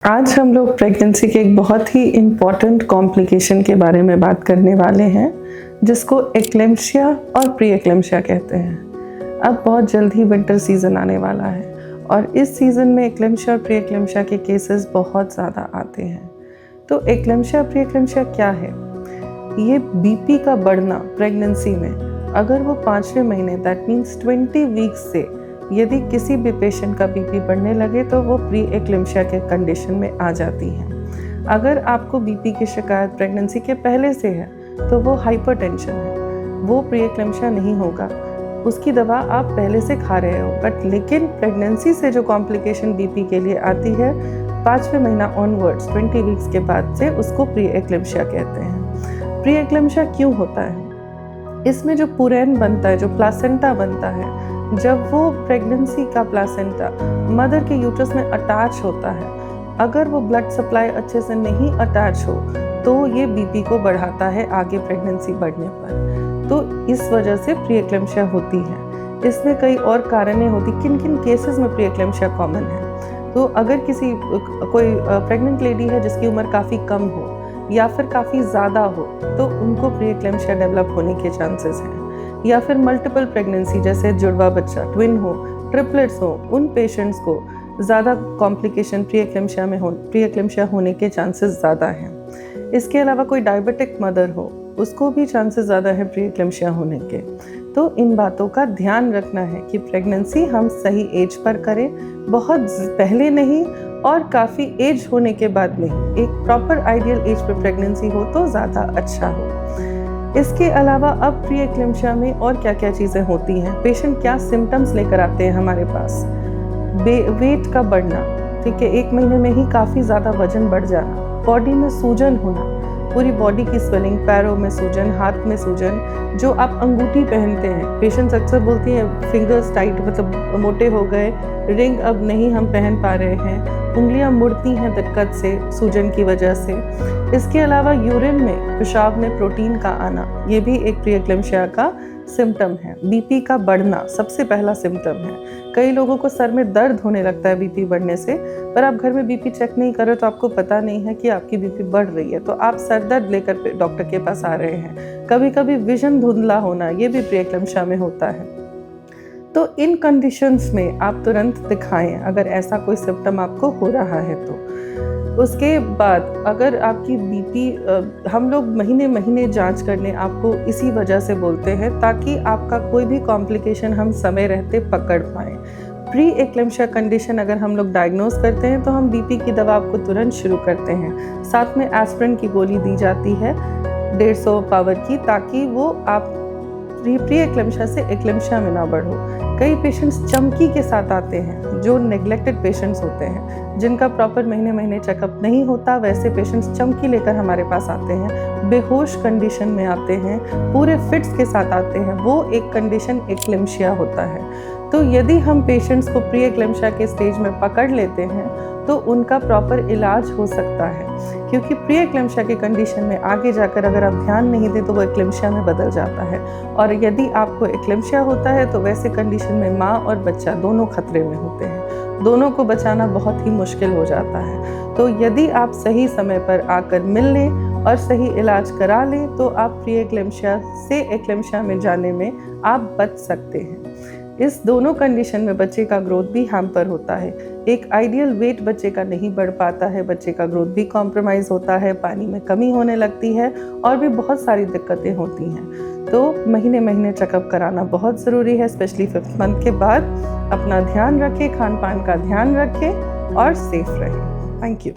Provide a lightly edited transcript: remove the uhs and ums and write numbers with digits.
आज हम लोग प्रेगनेंसी के एक बहुत ही इम्पॉर्टेंट कॉम्प्लिकेशन के बारे में बात करने वाले हैं, जिसको एक्लेम्पशिया और प्री एक्लेम्पशिया कहते हैं। अब बहुत जल्द ही विंटर सीज़न आने वाला है और इस सीज़न में एक्लेम्पशिया और प्री एक्लेम्पशिया के केसेस बहुत ज़्यादा आते हैं। तो एक्लेम्पशिया प्री एक्लेम्पशिया क्या है? ये बीपी का बढ़ना प्रेगनेंसी में, अगर वो 5वें महीने दैट मीन्स 20 वीक्स से यदि किसी भी पेशेंट का बीपी बढ़ने लगे तो वो प्री एक्लेम्पशिया के कंडीशन में आ जाती है। अगर आपको बीपी की शिकायत प्रेगनेंसी के पहले से है तो वो हाइपरटेंशन है, वो प्री एक्लेम्पशिया नहीं होगा, उसकी दवा आप पहले से खा रहे हो। बट लेकिन प्रेगनेंसी से जो कॉम्प्लिकेशन बीपी के लिए आती है 5वें महीना ऑनवर्ड्स 20 वीक्स के बाद से, उसको प्री एक्लेम्पशिया कहते हैं। प्री एक्लेम्पशिया क्यों होता है? इसमें जो पुरैन बनता है, जो प्लासेंटा बनता है, जब वो प्रेगनेंसी का प्लासेंटा मदर के यूट्रस में अटैच होता है, अगर वो ब्लड सप्लाई अच्छे से नहीं अटैच हो तो ये बीपी को बढ़ाता है आगे प्रेगनेंसी बढ़ने पर। तो इस वजह से प्री एक्लेम्पशिया होती है। इसमें कई और कारणें होती, किन किन केसेस में प्री एक्लेम्पशिया कॉमन है। तो अगर कोई प्रेग्नेंट लेडी है जिसकी उम्र काफ़ी कम हो या फिर काफ़ी ज़्यादा हो तो उनको प्री एक्लेम्पशिया डेवलप होने के चांसेस हैं। या फिर मल्टीपल प्रेगनेंसी, जैसे जुड़वा बच्चा, ट्विन हो, ट्रिपलेट्स हो, उन पेशेंट्स को ज़्यादा कॉम्प्लिकेशन प्री एक्लेम्पशिया होने के चांसेस ज़्यादा हैं। इसके अलावा कोई डायबिटिक मदर हो, उसको भी चांसेस ज़्यादा है प्री एक्लेम्पशिया होने के। तो इन बातों का ध्यान रखना है कि प्रेगनेंसी हम सही एज पर करें, बहुत पहले नहीं और काफ़ी एज होने के बाद नहीं। एक प्रॉपर आइडियल एज पर प्रेगनेंसी हो तो ज़्यादा अच्छा हो। इसके अलावा अब प्री एक्लेम्पशिया में और क्या क्या चीज़ें होती हैं, पेशेंट क्या सिम्टम्स लेकर आते हैं हमारे पास। वेट का बढ़ना, ठीक है, 1 महीने में ही काफ़ी ज़्यादा वजन बढ़ जाना, बॉडी में सूजन होना, पूरी बॉडी की स्वेलिंग, पैरों में सूजन, हाथ में सूजन, जो आप अंगूठी पहनते हैं, पेशेंट्स अक्सर बोलती हैं फिंगर्स टाइट, मतलब मोटे हो गए, रिंग अब नहीं हम पहन पा रहे हैं, उंगलियां मुड़ती हैं दिक्कत से, सूजन की वजह से। इसके अलावा यूरिन में, पेशाब में प्रोटीन का आना, ये भी एक प्री एक्लेम्पशिया का सिम्टम है। बीपी का बढ़ना सबसे पहला सिम्टम है। कई लोगों को सर में दर्द होने लगता है बीपी बढ़ने से, पर आप घर में बीपी चेक नहीं करो तो आपको पता नहीं है कि आपकी बीपी बढ़ रही है, तो आप सर दर्द लेकर डॉक्टर के पास आ रहे हैं। कभी कभी विजन धुंधला होना, ये भी प्री एक्लेम्पशिया में होता है। तो इन कंडीशंस में आप तुरंत दिखाएं अगर ऐसा कोई सिम्टम आपको हो रहा है तो। उसके बाद अगर आपकी बीपी, हम लोग महीने महीने जांच करने आपको इसी वजह से बोलते हैं ताकि आपका कोई भी कॉम्प्लिकेशन हम समय रहते पकड़ पाएँ। प्री एक्लेम्पशिया कंडीशन अगर हम लोग डायग्नोज करते हैं तो हम बीपी की दवा आपको तुरंत शुरू करते हैं। साथ में एस्पिरिन की गोली दी जाती है 150 पावर की, ताकि वो आप प्री एक्लेम्पशिया से एक्लेम्पशिया में ना बढ़ो। कई पेशेंट्स चमकी के साथ आते हैं, जो नेग्लेक्टेड पेशेंट्स होते हैं, जिनका प्रॉपर महीने महीने चेकअप नहीं होता, वैसे पेशेंट्स चमकी लेकर हमारे पास आते हैं, बेहोश कंडीशन में आते हैं, पूरे फिट्स के साथ आते हैं, वो एक कंडीशन एक्लेम्पशिया होता है। तो यदि हम पेशेंट्स को प्री एक्लेम्पशिया के स्टेज में पकड़ लेते हैं तो उनका प्रॉपर इलाज हो सकता है, क्योंकि प्री एक्लेम्पशिया की कंडीशन में आगे जाकर अगर आप ध्यान नहीं दें तो वो एक्लेम्पशिया में बदल जाता है। और यदि आपको एक्लेम्पशिया होता है तो वैसे कंडीशन में माँ और बच्चा दोनों खतरे में होते हैं, दोनों को बचाना बहुत ही मुश्किल हो जाता है। तो यदि आप सही समय पर आकर मिल लें और सही इलाज करा लें तो आप प्री एक्लेम्पशिया से एक्लेम्पशिया में जाने में आप बच सकते हैं। इस दोनों कंडीशन में बच्चे का ग्रोथ भी हैम्पर होता है। एक आइडियल वेट बच्चे का नहीं बढ़ पाता है, बच्चे का ग्रोथ भी कॉम्प्रोमाइज़ होता है, पानी में कमी होने लगती है और भी बहुत सारी दिक्कतें होती हैं। तो महीने महीने चेकअप कराना बहुत ज़रूरी है, स्पेशली 5th मंथ के बाद। अपना ध्यान रखें, खान पान का ध्यान रखें और सेफ रहें। Thank you.